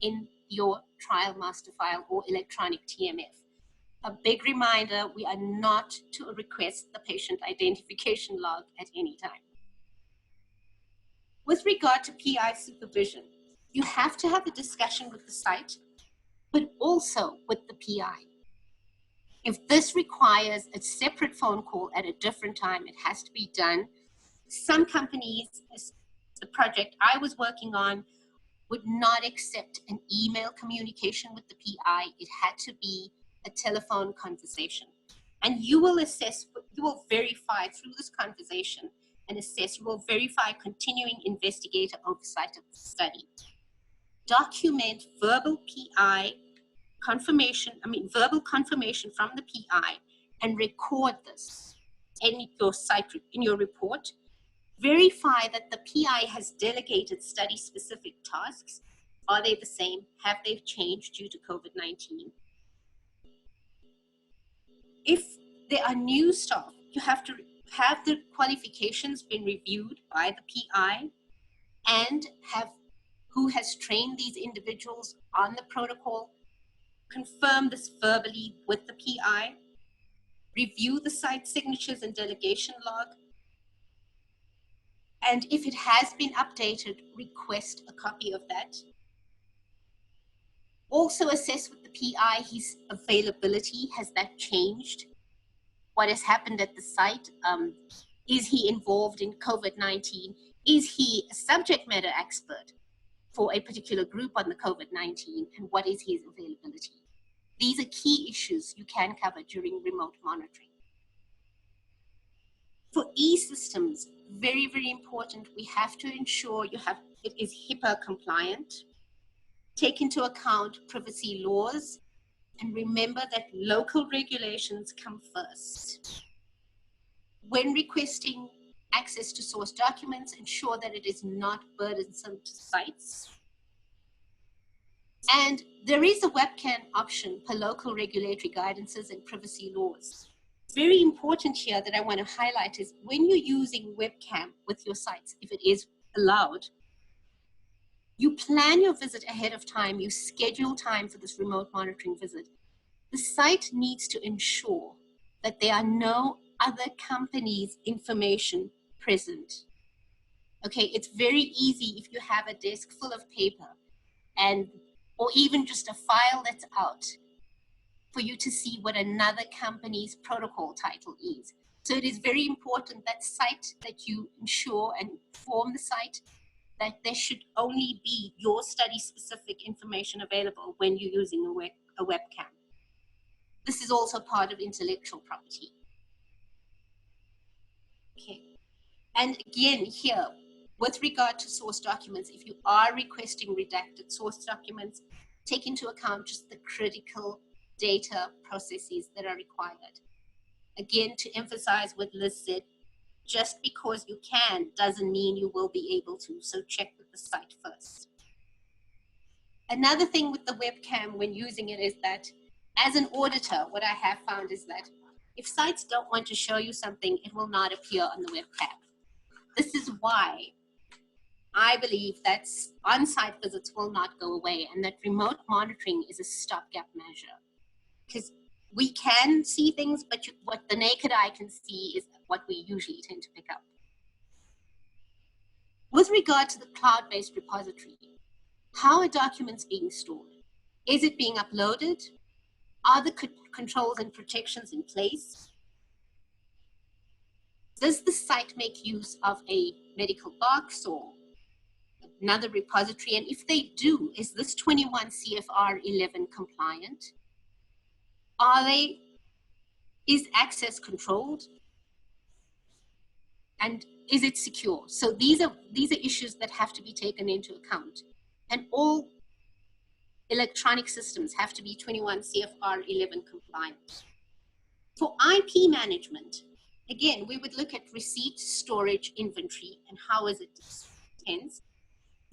in your trial master file or electronic TMF. A big reminder, we are not to request the patient identification log at any time. With regard to PI supervision, you have to have a discussion with the site, but also with the PI. If this requires a separate phone call at a different time, it has to be done. Some companies, the project I was working on, would not accept an email communication with the PI. It had to be a telephone conversation. And you will assess, you will verify through this conversation and assess, you will verify continuing investigator oversight of the study. Document verbal PI confirmation, verbal confirmation from the PI, and record this in your site, in your report. Verify that the PI has delegated study-specific tasks. Are they the same? Have they changed due to COVID-19? If there are new staff, you have to have the qualifications been reviewed by the PI, and have who has trained these individuals on the protocol. Confirm this verbally with the PI. Review the site signatures and delegation log. And if it has been updated, request a copy of that. Also assess with the PI his availability. Has that changed? What has happened at the site? Is he involved in COVID-19? Is he a subject matter expert for a particular group on the COVID-19? And what is his availability? These are key issues you can cover during remote monitoring. For e-systems, very, very important, we have to ensure it is HIPAA compliant. take into account privacy laws, and remember that local regulations come first. When requesting access to source documents, ensure that it is not burdensome to sites. And there is a webcam option per local regulatory guidances and privacy laws. Very important here that I want to highlight is when you're using webcam with your sites, if it is allowed, you plan your visit ahead of time, you schedule time for this remote monitoring visit. The site needs to ensure that there are no other companies' information present. Okay, it's very easy if you have a desk full of paper or even just a file that's out for you to see what another company's protocol title is. So it is very important that you ensure and inform the site that there should only be your study-specific information available when you're using a webcam. This is also part of intellectual property. Okay. And again, here, with regard to source documents, if you are requesting redacted source documents, take into account just the critical data processes that are required. Again, to emphasize what Liz said, just because you can doesn't mean you will be able to, so check with the site first. Another thing with the webcam when using it is that as an auditor, what I have found is that if sites don't want to show you something, it will not appear on the webcam. This is why I believe that on-site visits will not go away and that remote monitoring is a stopgap measure. Because we can see things, but what the naked eye can see is what we usually tend to pick up. With regard to the cloud-based repository, how are documents being stored? Is it being uploaded? Are the controls and protections in place? Does the site make use of a medical box or another repository? And if they do, is this 21 CFR 11 compliant? Is access controlled? And is it secure? So these are issues that have to be taken into account. And all electronic systems have to be 21 CFR 11 compliant. For IP management, again, we would look at receipt, storage, inventory, and how is it dispensed.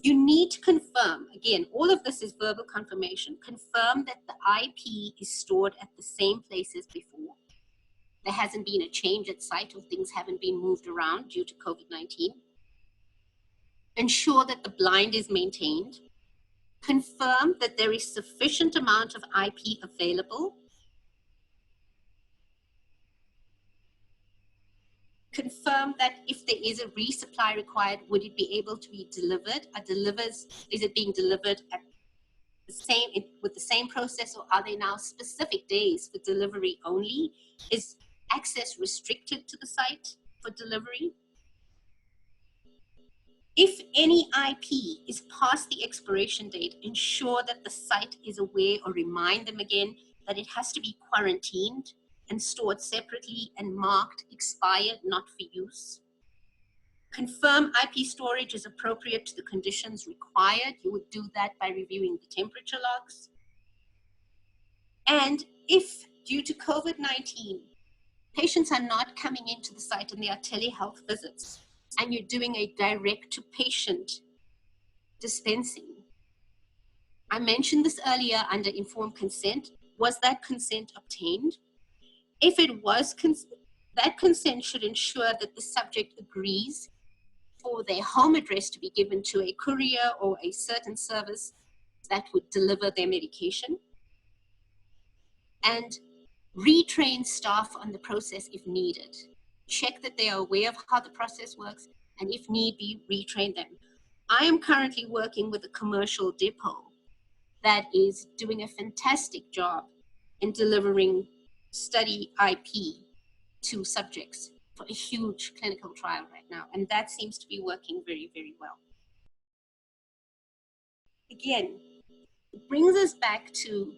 You need to confirm, again, all of this is verbal confirmation, confirm that the IP is stored at the same place as before. There hasn't been a change at site or things haven't been moved around due to COVID-19. Ensure that the blind is maintained. Confirm that there is sufficient amount of IP available. Confirm that if there is a resupply required, would it be able to be delivered? Is it being delivered at with the same process, or are there now specific days for delivery only? Is access restricted to the site for delivery? If any IP is past the expiration date, ensure that the site is aware or remind them again that it has to be quarantined and stored separately and marked expired, not for use. Confirm IP storage is appropriate to the conditions required. You would do that by reviewing the temperature logs. And if, due to COVID-19, patients are not coming into the site and they are telehealth visits, and you're doing a direct-to-patient dispensing. I mentioned this earlier under informed consent. Was that consent obtained? If it was, that consent should ensure that the subject agrees for their home address to be given to a courier or a certain service that would deliver their medication. And retrain staff on the process if needed. Check that they are aware of how the process works, and if need be, retrain them. I am currently working with a commercial depot that is doing a fantastic job in delivering study IP to subjects for a huge clinical trial right now, and that seems to be working very, very well. Again, it brings us back to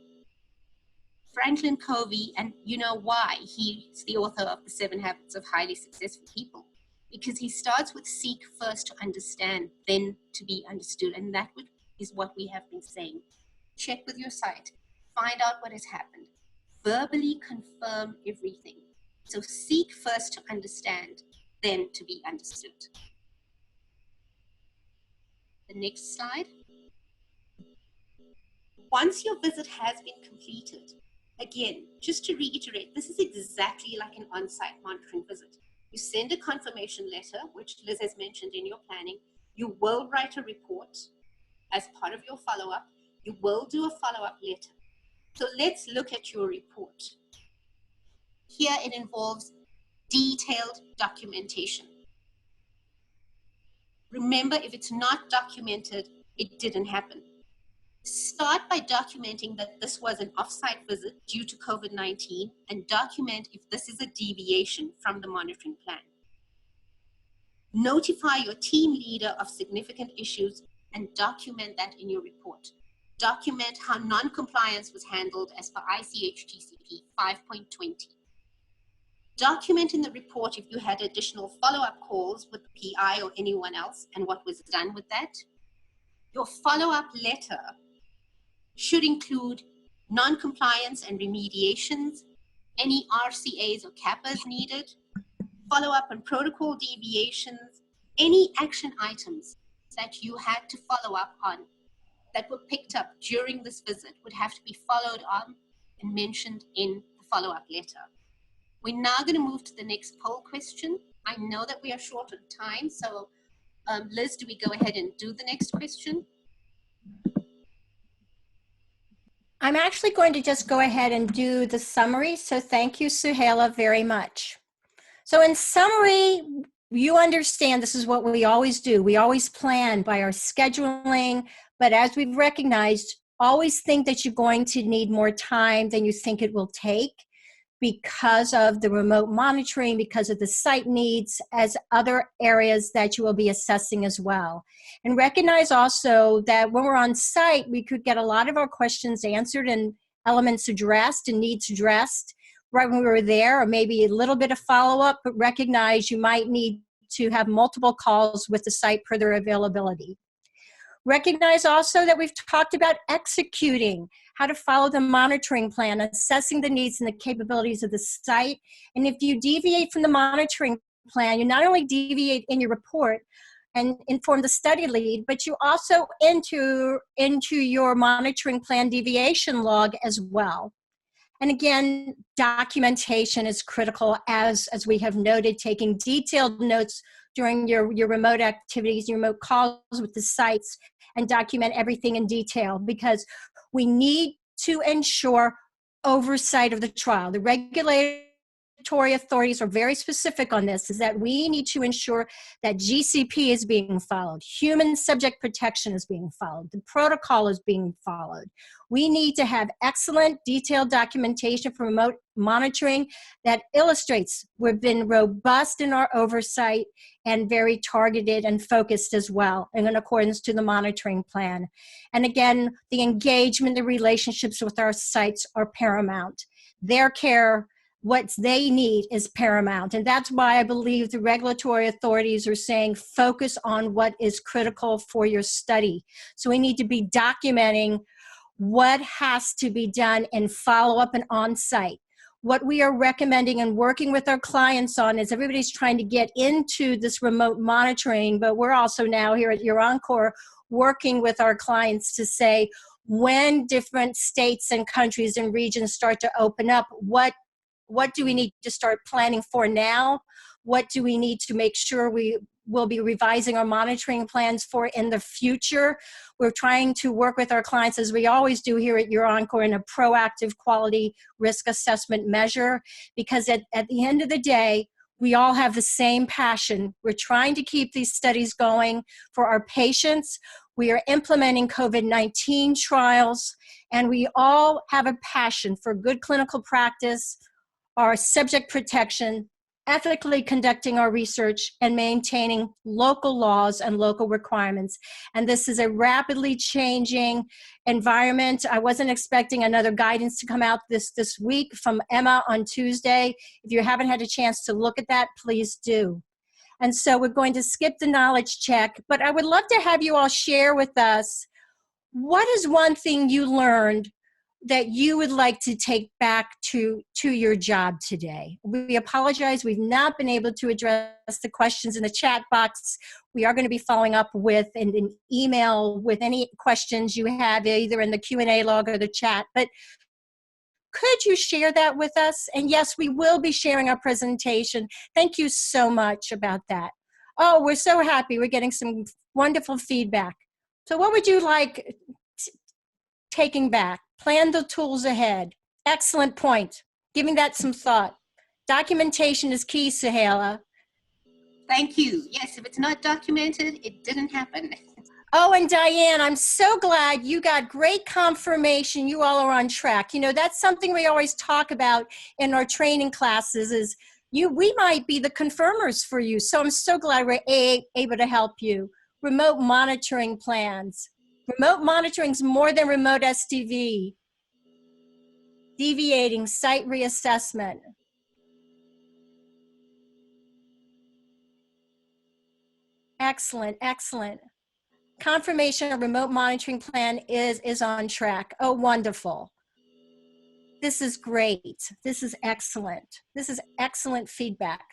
Franklin Covey, and you know why he's the author of The 7 Habits of Highly Successful People, because he starts with seek first to understand, then to be understood, and that would is what we have been saying. Check with your site, find out what has happened, verbally confirm everything. So seek first to understand, then to be understood. The next slide. Once your visit has been completed, again, just to reiterate, this is exactly like an on-site monitoring visit. You send a confirmation letter, which Liz has mentioned in your planning. You will write a report as part of your follow-up. You will do a follow-up letter. So let's look at your report. Here it involves detailed documentation. Remember, if it's not documented, it didn't happen. Start by documenting that this was an off-site visit due to COVID-19 and document if this is a deviation from the monitoring plan. Notify your team leader of significant issues and document that in your report. Document how non-compliance was handled as per ICH GCP 5.20. Document in the report if you had additional follow-up calls with the PI or anyone else and what was done with that. Your follow-up letter should include non-compliance and remediations, any RCAs or CAPAs needed, follow-up on protocol deviations, any action items that you had to follow up on that were picked up during this visit would have to be followed on and mentioned in the follow-up letter. We're now going to move to the next poll question. I know that we are short on time, so Liz, do we go ahead and do the next question? I'm actually going to just go ahead and do the summary. So thank you, Suhaila, very much. So in summary, you understand this is what we always do. We always plan by our scheduling, but as we've recognized, always think that you're going to need more time than you think it will take because of the remote monitoring, because of the site needs, as other areas that you will be assessing as well. And recognize also that when we're on site, we could get a lot of our questions answered and elements addressed and needs addressed right when we were there, or maybe a little bit of follow-up, but recognize you might need to have multiple calls with the site per their availability. Recognize also that we've talked about executing, how to follow the monitoring plan, assessing the needs and the capabilities of the site. And if you deviate from the monitoring plan, you not only deviate in your report and inform the study lead, but you also enter into your monitoring plan deviation log as well. And again, documentation is critical, as we have noted, taking detailed notes during your remote activities, your remote calls with the sites, and document everything in detail, because we need to ensure oversight of the trial. The regulatory authorities are very specific on this, is that we need to ensure that GCP is being followed, human subject protection is being followed, the protocol is being followed. We need to have excellent detailed documentation for remote monitoring that illustrates we've been robust in our oversight and very targeted and focused as well, and in accordance to the monitoring plan. And again, the engagement, the relationships with our sites are paramount. Their care, what they need, is paramount. And that's why I believe the regulatory authorities are saying focus on what is critical for your study. So we need to be documenting what has to be done in follow-up and on-site. What we are recommending and working with our clients on is everybody's trying to get into this remote monitoring, but we're also now here at YourEncore working with our clients to say when different states and countries and regions start to open up, what do we need to start planning for now? What do we need to make sure we will be revising our monitoring plans for in the future? We're trying to work with our clients, as we always do here at YourEncore, in a proactive quality risk assessment measure, because at the end of the day, we all have the same passion. We're trying to keep these studies going for our patients. We are implementing COVID-19 trials, and we all have a passion for good clinical practice, our subject protection, ethically conducting our research, and maintaining local laws and local requirements. And this is a rapidly changing environment. I wasn't expecting another guidance to come out this week from Emma on Tuesday. If you haven't had a chance to look at that, please do. And so we're going to skip the knowledge check, but I would love to have you all share with us what is one thing you learned that you would like to take back to your job today? We apologize, we've not been able to address the questions in the chat box. We are going to be following up with an email with any questions you have, either in the Q&A log or the chat. But could you share that with us? And yes, we will be sharing our presentation. Thank you so much about that. Oh, we're so happy. We're getting some wonderful feedback. So what would you like taking back? Plan the tools ahead. Excellent point. Giving that some thought. Documentation is key, Suhaila. Thank you. Yes, if it's not documented, it didn't happen. Oh, and Diane, I'm so glad you got great confirmation you all are on track. You know, that's something we always talk about in our training classes is we might be the confirmers for you. So I'm so glad we're able to help you. Remote monitoring plans. Remote monitoring is more than remote SDV. Deviating site reassessment. Excellent, excellent. Confirmation of remote monitoring plan is on track. Oh, wonderful. This is great. This is excellent. This is excellent feedback.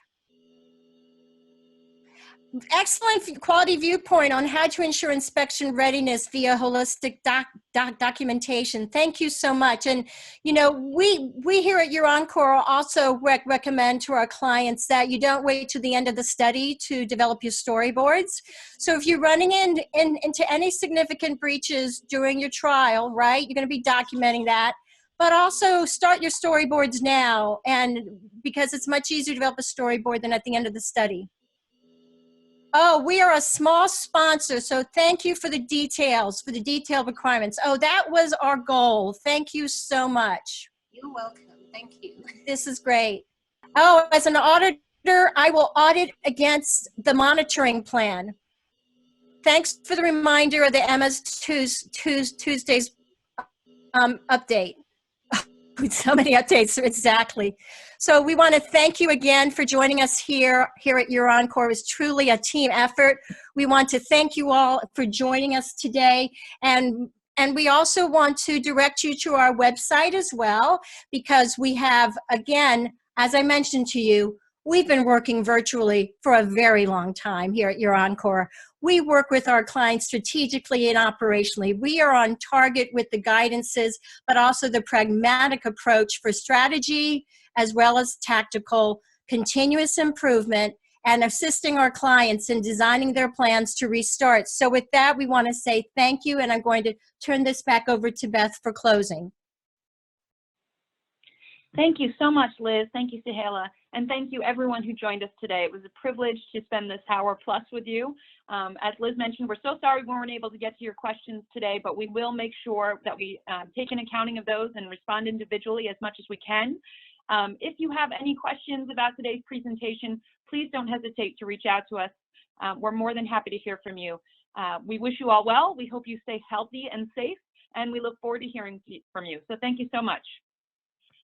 Excellent quality viewpoint on how to ensure inspection readiness via holistic documentation. Thank you so much. And, you know, we here at YourEncore also recommend to our clients that you don't wait to the end of the study to develop your storyboards. So if you're running into any significant breaches during your trial, right, you're going to be documenting that. But also start your storyboards now, and because it's much easier to develop a storyboard than at the end of the study. Oh, we are a small sponsor, so thank you for the details, for the detailed requirements. Oh, that was our goal. Thank you so much. You're welcome. Thank you. This is great. Oh, as an auditor, I will audit against the monitoring plan. Thanks for the reminder of the MS Tuesday's update. So many updates, exactly. So we want to thank you again for joining us here at YourEncore. It was truly a team effort. We want to thank you all for joining us today. And we also want to direct you to our website as well, because we have, again, as I mentioned to you, we've been working virtually for a very long time here at YourEncore. We work with our clients strategically and operationally. We are on target with the guidances, but also the pragmatic approach for strategy, as well as tactical continuous improvement, and assisting our clients in designing their plans to restart. So with that, we want to say thank you, and I'm going to turn this back over to Beth for closing. Thank you so much, Liz. Thank you, Suhaila. And thank you everyone who joined us today. It was a privilege to spend this hour plus with you. As Liz mentioned, we're so sorry we weren't able to get to your questions today, but we will make sure that we take an accounting of those and respond individually as much as we can. If you have any questions about today's presentation, please don't hesitate to reach out to us. We're more than happy to hear from you. We wish you all well. We hope you stay healthy and safe, and we look forward to hearing from you. So thank you so much.